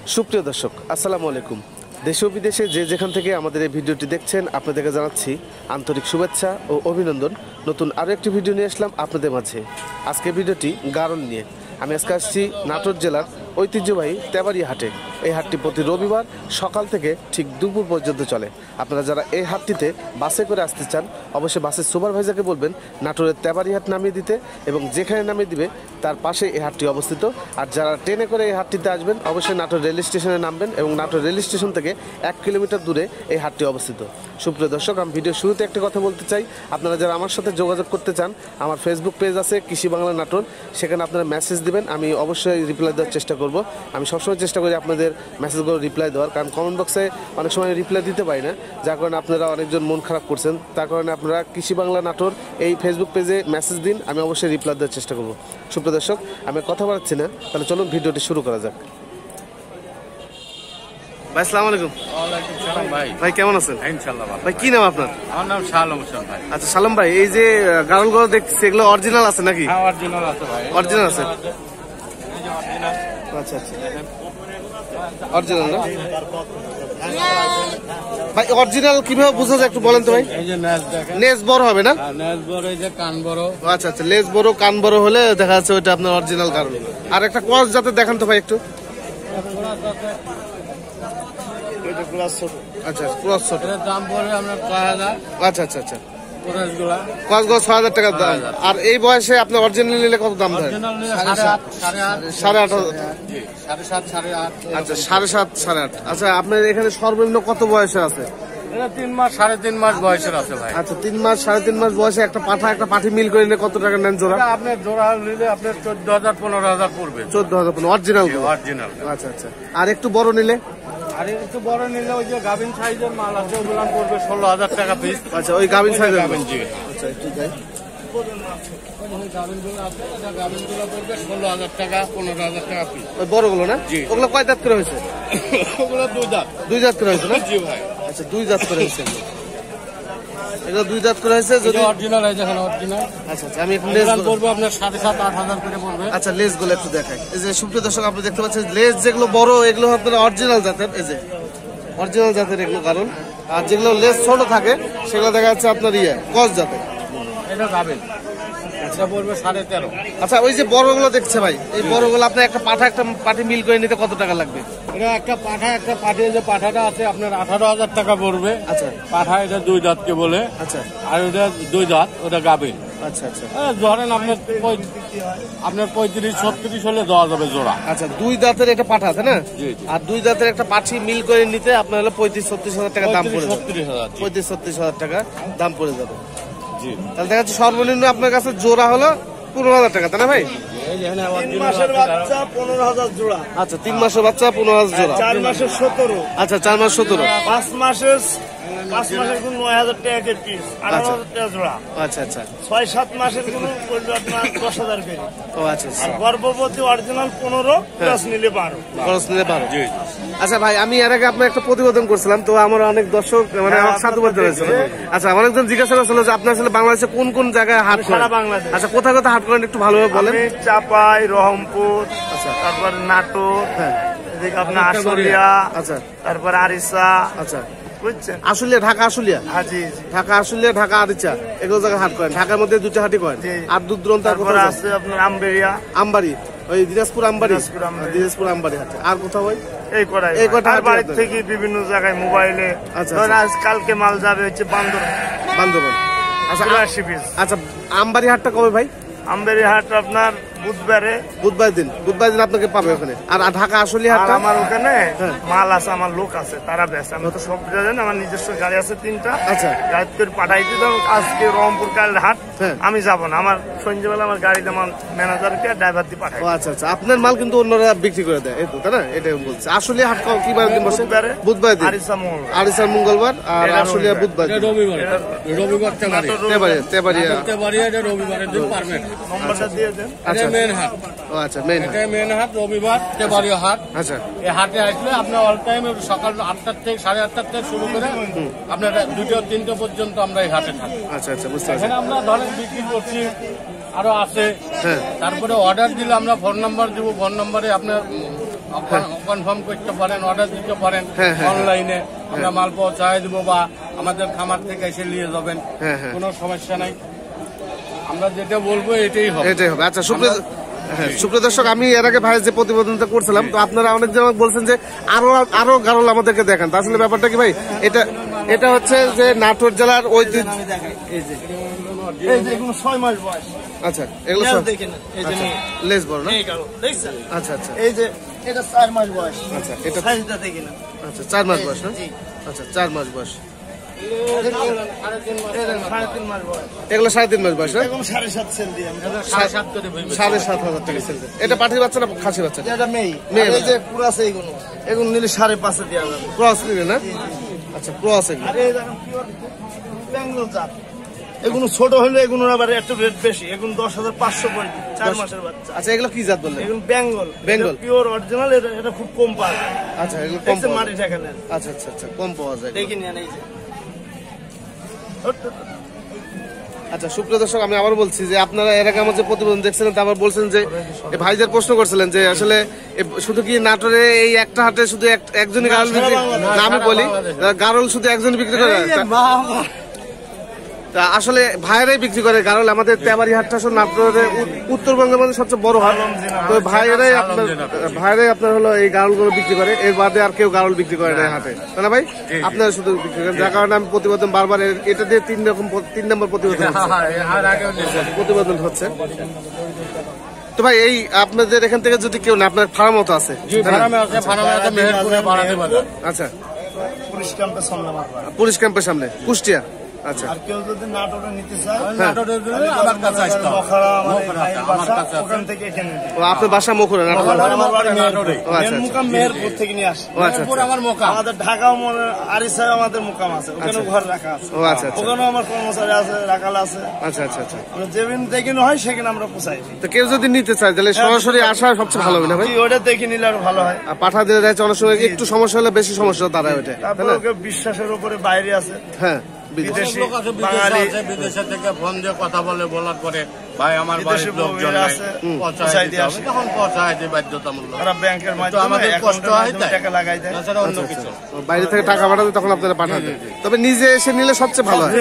সুপ্রিয় দর্শক, আসসালামু আলাইকুম। দেশে ও বিদেশে যে যেখান থেকে আমাদের এই ভিডিওটি দেখছেন আপনাদেরকে জানাচ্ছি আন্তরিক শুভেচ্ছা ও অভিনন্দন। নতুন আরও একটি ভিডিও নিয়ে আসলাম আপনাদের মাঝে। আজকে ভিডিওটি গারল নিয়ে। আমি আজকে আসছি নাটোর জেলার ঐতিহ্যবাহী তেবাড়িয়া হাটে। এই হাটটি প্রতি রবিবার সকাল থেকে ঠিক দুপুর পর্যন্ত চলে। আপনারা যারা এই হাটটিতে বাসে করে আসতে চান অবশ্যই বাসের সুপারভাইজারকে বলবেন নাটোরের তেবাড়িয়া হাট নামিয়ে দিতে, এবং যেখানে নামিয়ে দিবে তার পাশে এই হাটটি অবস্থিত। আর যারা ট্রেনে করে এই হাটটিতে আসবেন অবশ্যই নাটোর রেল স্টেশনে নামবেন, এবং নাটোর রেল স্টেশন থেকে 1 কিলোমিটার দূরে এই হাটটি অবস্থিত। সুপ্রিয় দর্শক, আমি ভিডিও শুরুতে একটা কথা বলতে চাই। আপনারা যারা আমার সাথে যোগাযোগ করতে চান, আমার ফেসবুক পেজ আছে কৃষি বাংলা নাটোর, সেখানে আপনারা মেসেজ দিবেন, আমি অবশ্যই রিপ্লাই দেওয়ার চেষ্টা করব। আমি সবসময় চেষ্টা করি আপনাদের মেসেজগুলো রিপ্লাই দেওয়ার, কারণ কমেন্ট বক্সে অনেক সময় রিপ্লাই দিতে পারি না, যার কারণে আপনারা অনেকজন মন খারাপ করছেন। তার কারণে আপনারা কৃষি বাংলা নাটোর এই ফেসবুক পেজে মেসেজ দিন, আমি অবশ্যই রিপ্লাই দেওয়ার চেষ্টা করব। সুপ্রিয় দর্শক, আমি কথা বলাচ্ছি না, তাহলে চলুন ভিডিওটি শুরু করা যাক। ভাই আসসালামু আলাইকুম। ওয়ালাইকুম সালাম ভাই। ভাই কেমন আছেন? ইনশাআল্লাহ ভালো। ভাই কি নাম আপনার? আমার নাম শালম হোসেন ভাই। আচ্ছা সালাম ভাই, এই যে গারলগুলো দেখছি এগুলো অরিজিনাল আছে নাকি? হ্যাঁ অরিজিনাল আছে ভাই। অরিজিনাল আছে। এই যে অরিজিনাল। আচ্ছা আচ্ছা, অরিজিনাল না ভাই? অরিজিনাল কিভাবে বোঝা যায় একটু বলেন তো ভাই? এই যে নেজ দেখেন। নেজ বড় হবে না? হ্যাঁ নেজ বড়, এই যে কান বড়। আচ্ছা আচ্ছা, লেজ বড় কান বড় হলে দেখা যাচ্ছে ওইটা আপনার অরিজিনাল গারল। আর একটা ক্রস যাতে দেখান তো ভাই একটু। আচ্ছা ক্রস ছোট। এর দাম পড়ে আপনার 6000। আচ্ছা আচ্ছা আচ্ছা, পুরোগুলা ক্রস গো 6000 টাকা দাম। আর এই বয়সে আপনি অরিজিনাল নিলে কত দাম ধরে? অরিজিনাল নিয়ে 8.5 8.5। জি 7.5 8.5। আচ্ছা 7.5 8.5। আচ্ছা আপনার এখানে সর্বনিম্ন কত বয়সে আছে? এটা 3 মাস 3.5 মাস বয়সের আছে ভাই। আচ্ছা 3 মাস 3.5 মাস বয়সে একটা পাঠি মিল করে নিলে কত টাকা নেন জোড়া? এটা আপনার জোড়া নিলে আপনার 14000 15000 পড়বে। 14,000 অরিজিনাল। অরিজিনাল। আচ্ছা আচ্ছা, আর একটু বড় নিলে? আর একটু বড় নিলে ওই যে গাভিন সাইজের মাল আছে ওগুলো পড়বে 16000 টাকা পিস। আচ্ছা ওই গাভিন সাইজের গাভিন জি। আচ্ছা একটু যাই। গাভিনগুলো আছে, এটা গাভিনগুলো পড়বে 16000 টাকা 15000 টাকা পিস। ওই বড়গুলো না? জি। ওগুলো কয় দাঁত করে হয়েছে? ওগুলো 2 দাঁত। 2 দাঁত করে হয়েছে না? জি ভাই। আচ্ছা 2 দাঁত করে হয়েছে এগুলো 2 দাঁত করে হয়েছে। যদি অরিজিনাল এই দেখেন অরিজিনাল। আচ্ছা আচ্ছা, আমি একটু লেজ পড়বে আপনার 7.5 8000 করে পড়বে। আচ্ছা লেজ গুলো একটু দেখাই। এই যে সুপ্রিয় দর্শক, আপনি দেখতে পাচ্ছেন লেজ যেগুলো বড় এগুলো আপনার অরিজিনাল জাতের। এই যে অরিজিনাল জাতের এগুলো কারণ, আর যেগুলো লেজ ছোট থাকে সেগুলো দেখা যাচ্ছে আপনার ক্রস জাতের। এটা গাভিন, এটা পড়বে 13.5। আচ্ছা ওই যে বড়গুলো দেখছে ভাই, এই বড়গুলো আপনার একটা পাঠি মিল করে নিতে কত টাকা লাগবে? এটা একটা পাঠা যে পাঠাটা আছে আপনার 18000 টাকা পড়বে। আচ্ছা পাঠা এটা 2 দাঁতকে বলে। আচ্ছা আর ওটা 2 দাঁত, ওটা গাভিন। আচ্ছা আচ্ছা, ধরেন আপনার 35 36 হলে দেওয়া যাবে জোড়া। আচ্ছা 2 দাঁতের একটা পাঠা আছে না? জি। আর 2 দাঁতের একটা পাঠি মিল করে নিতে আপনার হলো 35-36 হাজার টাকা দাম পড়ে যাবে। 36,000। 35-36 হাজার টাকা দাম পড়ে যাবে। জি। তাহলে দেখা যাচ্ছে সর্বনিম্ন আপনার কাছে জোড়া হলো 15,000 টাকা, তাই না ভাই? 3 মাসের বাচ্চা 15,000 জোড়া। আচ্ছা 3 মাসের বাচ্চা 15,000 জোড়া। 4 মাসের 17। আচ্ছা 4 মাস 17। 5 মাসের 9,000 টাকা পিস, 18,000 টাকা জোড়া। আচ্ছা আচ্ছা 6-7 মাসের গুলো পড়বে আপনার 10,000 করে। ও আচ্ছা আচ্ছা, আর গর্ভবতী অরিজিনাল 15, প্লাস নিলে 12। খরচ নিলে 12। আচ্ছা ভাই, আমি এর আগে আপনার একটা প্রতিবেদন করছিলাম, তো আমার অনেক দর্শক মানে আমার সাধুবাদ হয়েছিল। আচ্ছা অনেকজন জিজ্ঞাসা করছিল যে আপনার আসলে বাংলাদেশে কোন কোন জায়গায় হাট সারা করেন? বাংলাদেশ। আচ্ছা কোথায় কোথায় হাট করেন একটু ভালোভাবে বলেন। আমি চাপাই, রহমপুর, আচ্ছা তারপর নাটোর, হ্যাঁ এদিকে আপনার আশুলিয়া, আচ্ছা তারপর আরিসা, আচ্ছা বুঝছেন? আশুলিয়া, ঢাকা আশুলিয়া, হাজি ঢাকা আশুলিয়া, ঢাকা আরিচা, এগুলো জায়গায় হাট করেন। ঢাকার মধ্যে 2টা হাটই করেন। জি। আর দূর দূরান্ত আর তারপর কোথাও আছে আপনার আমবেরিয়া, আমবাড়ি, ওই দিনাজপুর আমবাড়ি, দিনাজপুর আমবাড়ি। দিনাজপুর আমবাড়ি হাটে। আর কোথাও ভাই? এই কটাই। এই কটা আর হাটে বাড়ির আপনাদের? থেকে বিভিন্ন জায়গায় মোবাইলে, আচ্ছা, ধরেন আজ কালকে মাল যাবে হচ্ছে বান্দরবান। আচ্ছা 83 পিস। আচ্ছা আমবাড়ি হাটটা কবে ভাই? আমবেরি হাট আপনার বুধবারে। বুধবার দিন আপনাকে পাবে ওখানে। আর ঢাকা আশুলিয়া আর হাটটা? আমার ওখানে হ্যাঁ। মাল আছে, আমার লোক আছে, তারা বেচে। আমি তো সব জানেন, আমার নিজস্ব গাড়ি আছে 3টা। আচ্ছা। গাড়ি করে পাঠাই দিতাম। আজকে রংপুর কাল হাট, হ্যাঁ। আমি যাবো না। আমার সন্ধ্যেবেলা আমার গাড়িতে আমার ম্যানেজারকে ড্রাইভার দিয়ে পাঠাই। ও আচ্ছা আচ্ছা, আপনার মাল কিন্তু অন্যরা বিক্রি করে দেয়, এই তো তাই না? এটাই বলছি। আশুলিয়া হাট কিবার দিন বসে? বুধবারে। বুধবার দিন। আরিসা মোড়। আরিসার মঙ্গলবার আর এটা আশুলিয়া রবিবার। বুধবার দিন। রবিবার তেবাড়িয়া। এটা রবিবারের দিন পারবেন। নম্বরটা দিয়ে দেন। আচ্ছা মেন হাট, ও আচ্ছা মেইন হাট। এটা মেন হাট রবিবার, তেবাড়িয়া হাট। আচ্ছা এই হাটে আসলে আপনার অল টাইম সকাল 8টা থেকে 8:30 থেকে শুরু করে আপনার 2টা-3টা পর্যন্ত আমরা এই হাটে থাকি। আচ্ছা আচ্ছা, বুঝতে পারছি। এখানে আমরা ধরেন বিক্রি করছি, আরো আছে। হ্যাঁ তারপরে অর্ডার দিলে আমরা ফোন নাম্বার দিব, ফোন নাম্বারে আপনার কনফার্ম করতে পারেন, অর্ডার দিতে পারেন হ্যাঁ, হ্যাঁ, অনলাইনে, আমরা মাল পৌঁছায় দিব বা আমাদের খামার থেকে এসে নিয়ে যাবেন, হ্যাঁ, হ্যাঁ। কোনো সমস্যা নাই। আমরা যেটা বলবো এটাই হবে। এটাই হবে। আচ্ছা সুপ্রিয় দর্শক, আমি এর আগে ভাই যে প্রতিবেদনটা করছিলাম, তো আপনারা অনেকজন আমাকে বলছেন যে আরো গারল আমাদেরকে দেখান। তা আসলে ব্যাপারটা কি ভাই, এটা হচ্ছে যে নাটোর জেলার ঐতিহ্য। এই যে এগুলো 6 মাস বয়স। আচ্ছা, এগুলো সব দেখেন এই যে লেস বড় না? এই কালো দেখছেন? আচ্ছা আচ্ছা এই যে এটা 4 মাস বয়স। আচ্ছা, এটা সাইজটা দেখেন। আচ্ছা 4 মাস বয়স না? জি। আচ্ছা 4 মাস বয়স। এটা 3.5 মাস বয়স। এগুলো 3.5 মাস বয়স না? এরকম 7.5 সেল দিয়ে আমরা। 7.5 করে বলবো। 7,500 টাকা সেল। এটা পাঠিয়ে বাচ্চা না খাসি বাচ্চা? এটা মেয়ে। মেয়ে আর এই যে পুরো আছে এগুলো নিলে 5.5 এ দেওয়া যাবে। ক্রস নিবে না? আচ্ছা ক্রস এগুলো। আর এই দেখেন পিওর বেঙ্গল জাত। এগুলো ছোট হলে এগুলোর আবার একটু রেট বেশি। এগুলো 10,500 পড়বে 4 মাসের বাচ্চা। আচ্ছা এগুলো কি জাত বললেন? এগুলো বেঙ্গল। বেঙ্গল। পিওর অরিজিনাল, এটা খুব কম পাওয়া যায়। আচ্ছা এগুলো কম দেখছেন পাওয়া মাটি যায়। ঠেকা নেন। আচ্ছা আচ্ছা আচ্ছা কম পাওয়া যায়। দেখে নিন এই যে। আচ্ছা সুপ্রিয় দর্শক, আমি আবার বলছি যে আপনারা এর আগে আমার যে প্রতিবেদন দেখছিলেন, তা আবার বলছেন যে এই ভাইদের প্রশ্ন করছিলেন যে আসলে শুধু কি নাটোরে এই একটা হাটে শুধু একজনই গারল বিক্রি? না, আমি বলি গারল শুধু একজন বিক্রি করে। তা আসলে ভাইরাই বিক্রি করে গারল। আমাদের তেবারি হাটটা আসলে নাটোরের উত্তরবঙ্গের মধ্যে সবচেয়ে বড় হাট। তো ভাইরাই আপনার হলো এই গারলগুলো বিক্রি করে। এর বাদে আর কেউ গারল বিক্রি করে না এই হাটে, তাই না ভাই? আপনারা শুধু বিক্রি করেন, যার কারণে আমি প্রতিবেদন বারবার এটা দিয়ে 3 নম্বর প্রতিবেদন হচ্ছে। তো ভাই এই আপনাদের এখান থেকে যদি কেউ না, আপনার ফার্ম মতো আছে? ফার্মে আছে, ফার্মে আছে মেহেরপুরে বাড়াতে বাজার। আচ্ছা, পুলিশ ক্যাম্পের সামনে মারবা। পুলিশ ক্যাম্পের সামনে কুষ্টিয়া। আচ্ছা আর কেউ যদি নাটোরে নিতে চায়, নাটোরের জন্য আমার কাছে আসতে হবে। বখারা আমার এই বখারাতে, ভাইয়ের আমার বাসা, কাছে আছে। ওখান থেকে এখানে নিতে ও আপনার বাসা মুখুরে না? আমার বাড়ি মেহেরপুরে। ও আচ্ছা, মেন মুকাম মেহেরপুর থেকে নিয়ে আসি। ও আচ্ছা মেহেরপুর আচ্ছা আমার মোকাম। আমাদের ঢাকাও আরিসায় আমাদের মুকাম আছে, ওখানেও ঘর রাখা আছে। ও আচ্ছা আচ্ছা ওখানেও আমার কর্মচারী আছে, রাখাল আছে। আচ্ছা আচ্ছা আচ্ছা। মানে যেখানে হয় সেখানে আমরা পোষাই দিই। তো কেউ যদি নিতে চায় তাহলে সরাসরি আসা সবচেয়ে ভালো হবে না ভাই? কি ওটা দেখে নিলে আরো ভালো হয়। আর পাঠা দিলে যাচ্ছে অনেক সময় একটু সমস্যা হলে বেশি সমস্যা দাঁড়ায় ওটা, তাই তারপরে না? ওকে বিশ্বাসের উপরে বাইরে আছে। হ্যাঁ বিদেশি লোক আছে, বিদেশে বাঙালি আছে, বিদেশে থেকে ফোন দিয়ে কথা বলার পরে ভাই আমার বিদেশি বাড়ির লোকজন বউয়েরা নাই, আছে, পৌঁছায় পৌঁছায় দিতে দিয়ে হবে, আসে। তখন পৌঁছায় দিই বাধ্যতামূলক। ওরা ব্যাংকের তো মাধ্যমে আমাদের কষ্ট অ্যাকাউন্টের হয় মাধ্যমে তাই, টাকা লাগাই দেয়। তাছাড়া অন্য কিছু না। বাইরে থেকে টাকা পাঠাতে তখন আপনারা পাঠাবেন, তবে নিজে এসে নিলে সবচেয়ে ভালো হয়।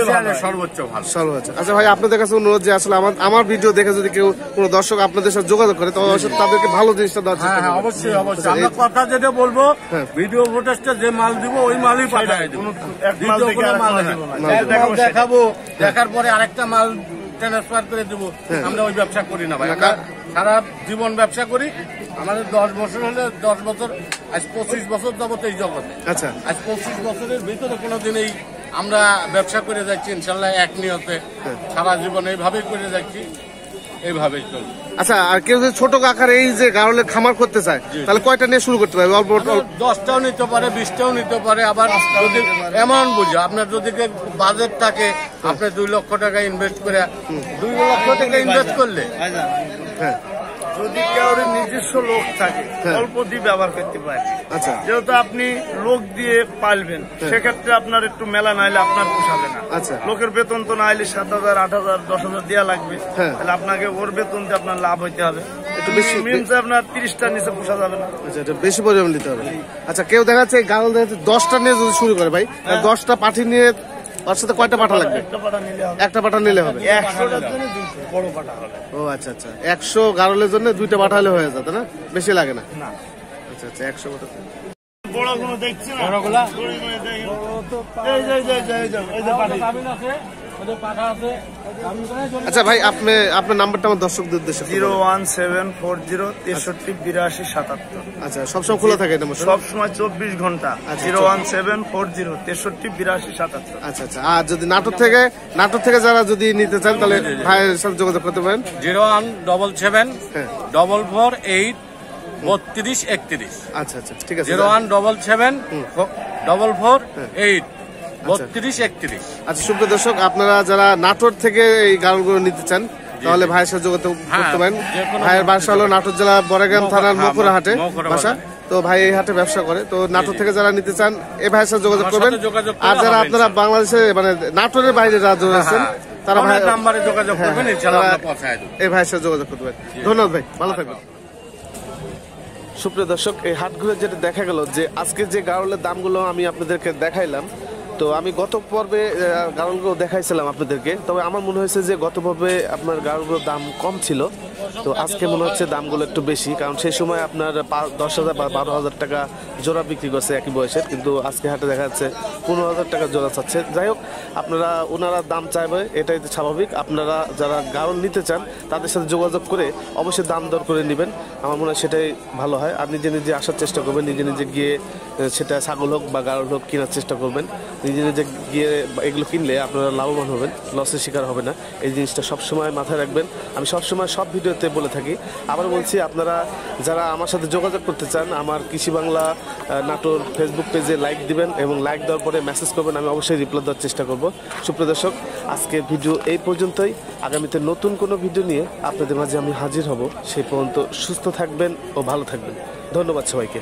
সর্বোচ্চ ভালো। সর্বোচ্চ। আচ্ছা ভাই, আপনাদের কাছে অনুরোধ যে আসলে আমার ভিডিও দেখে যদি কেউ কোনো দর্শক আপনাদের সাথে যোগাযোগ করে, তবে অবশ্যই তাদেরকে ভালো জিনিসটা দেওয়ার চেষ্টা হ্যাঁ হ্যাঁ, করবেন। অবশ্যই অবশ্যই। আমরা কথা যেটা বলবো, হ্যাঁ। ভিডিও ফুটেজটা যে মাল দিব ওই মালই পাঠায় দিব। এক মাল দ্বিতীয় থেকে কোনো আরেক মাল মাল না। দিব না। মাল যা দেখাবো সেটা। দেখাবো, দেখার পরে আরেকটা মাল ট্রান্সফার করে দিব। আমরা ওই ব্যবসা করি না ভাই, আমরা সারা জীবন ব্যবসা করি। আমাদের 10 বছর হলে 10 বছর, আজ 25 বছর যাবত এই জগতে। আচ্ছা আজ 25 বছরের ভিতরে কোনোদিনই আমরা ব্যবসা করে যাচ্ছি ইনশাল্লাহ এক নিয়তে, সারা জীবন এইভাবেই করে যাচ্ছি, এইভাবেই চলবে। আচ্ছা, আর কেউ যদি ছোট আকারে এই যে গারলের খামার করতে চায়, তাহলে কয়টা নিয়ে শুরু করতে পারবে? অল্প 10টাও নিতে পারে, 20টাও নিতে পারে। আবার যদি এমন বুঝে আপনার যদি বাজেট থাকে, আপনি 2 লক্ষ টাকা ইনভেস্ট করে 2 লক্ষ টাকা ইনভেস্ট করলে হ্যাঁ যদি কারোর নিজস্ব লোক থাকে, হ্যাঁ। অল্প দিয়ে ব্যবহার করতে পারে। আচ্ছা যেহেতু আপনি লোক দিয়ে পালবেন, সেক্ষেত্রে আপনার একটু মেলা নাইলে আপনার পোষাবে না। আচ্ছা লোকের বেতন তো নাইলে 7,000, 8,000, 10,000 দেওয়া লাগবে। হ্যাঁ। তাহলে আপনাকে ওর বেতন দিয়ে আপনার লাভ হইতে হবে। একটু বেশি। মিনসে আপনার 30টার নিচে পোষা যাবে না। আচ্ছা, এটা বেশি পরিমাণ দিতে হবে। আচ্ছা, কেউ দেখা যাচ্ছে গারল দেখা যাচ্ছে 10টা নিয়ে যদি শুরু করে ভাই, 10টা পাঠি নিয়ে ওর সাথে কয়টা পাঠা লাগবে? একটা পাটা নিলে হবে। একটা পাঠা নিলে হবে। 100টার জন্য 200 বড় পাটা হবে। ও আচ্ছা আচ্ছা, 100 গারলের জন্য 2টা পাঠা হলে হয়ে যেত না? বেশি লাগে না? না। আচ্ছা আচ্ছা, 100 পাঠা। বড়গুলো দেখছি না? বড়গুলা? বড়গুলো দেখি। এই যে পাটি। আচ্ছা ভাই, আপনার নাম্বারটা আমার দর্শকদের উদ্দেশ্যে বলুন। 01740 6382 77। আচ্ছা, সবসময় খোলা থাকে এটা? সব সময় 24 ঘন্টা। আচ্ছা। 01740 6382 77। আচ্ছা আচ্ছা, আর যদি নাটোর থেকে যারা যদি নিতে চান, তাহলে ভাইয়ের সাথে যোগাযোগ করতে পারেন। 0177 হ্যাঁ 448 32 31। আচ্ছা আচ্ছা, ঠিক আছে। 0177 448 32 31। আচ্ছা সুপ্রিয় দর্শক, আপনারা যারা নাটোর থেকে এই গাড়লগুলো নিতে চান, তাহলে ভাইয়ের সাথে যোগাযোগ করতে পারেন। যেকোনো ভাইয়ের বাসা হলো নাটোর জেলা বড়গ্রাম থানার মকুরা হাটে মকুরা বাসা। বাজারে। তো ভাই এই হাটে ব্যবসা করে। তো নাটোর থেকে যারা নিতে চান, এই ভাইয়ের সাথে যোগাযোগ আমার করবেন। সাথে যোগাযোগ করলে আর যারা হবে আপনারা বাংলাদেশে মানে নাটোরের বাইরে যারা রয়েছেন, তারা ভাই আমার নাম্বারে যোগাযোগ হ্যাঁ, করবেন, হ্যাঁ, ইনশাআল্লাহ তারা আমরা পৌঁছায় দেব। এই ভাইয়ের সাথে যোগাযোগ করতে পারেন। ধন্যবাদ ভাই, ভালো থাকবেন। সুপ্রিয় দর্শক, এই হাট ঘুরে যেটা দেখা গেল যে আজকে যে গাড়লের দামগুলো আমি আপনাদেরকে দেখাইলাম, তো আমি গত পর্বে গাড়লগুলো দেখাইছিলাম আপনাদেরকে, তবে আমার মনে হয়েছে যে গত পর্বে আপনার গাড়লগুলোর দাম কম ছিল, তো আজকে মনে হচ্ছে দামগুলো একটু বেশি, কারণ সেই সময় আপনার 10,000 বা 12,000 টাকা জোড়া বিক্রি করছে একই বয়সের, কিন্তু আজকে হাটে দেখা যাচ্ছে 15,000 টাকা জোড়া চাচ্ছে। যাই হোক, ওনারা দাম চাইবে, এটাই তো স্বাভাবিক। আপনারা যারা গাড়ল নিতে চান তাদের সাথে যোগাযোগ করে অবশ্যই দাম দর করে নেবেন, আমার মনে হয় সেটাই ভালো হয়। আর নিজে নিজে আসার চেষ্টা করবেন, নিজে নিজে গিয়ে সেটা ছাগল হোক বা গাড়ল হোক কেনার চেষ্টা করবেন। নিজে নিজে গিয়ে এগুলো কিনলে আপনারা লাভবান হবেন, লসের শিকার হবে না। এই জিনিসটা সবসময় মাথায় রাখবেন। আমি সবসময় সব ভিডিওতে বলে থাকি, আবার বলছি, আপনারা যারা আমার সাথে যোগাযোগ করতে চান আমার কৃষি বাংলা নাটোর ফেসবুক পেজে লাইক দিবেন এবং লাইক দেওয়ার পরে মেসেজ করবেন, আমি অবশ্যই রিপ্লাই দেওয়ার চেষ্টা করব। সুপ্রিয় দর্শক, আজকের ভিডিও এই পর্যন্তই। আগামীতে নতুন কোনো ভিডিও নিয়ে আপনাদের মাঝে আমি হাজির হব। সেই পর্যন্ত সুস্থ থাকবেন ও ভালো থাকবেন। ধন্যবাদ সবাইকে।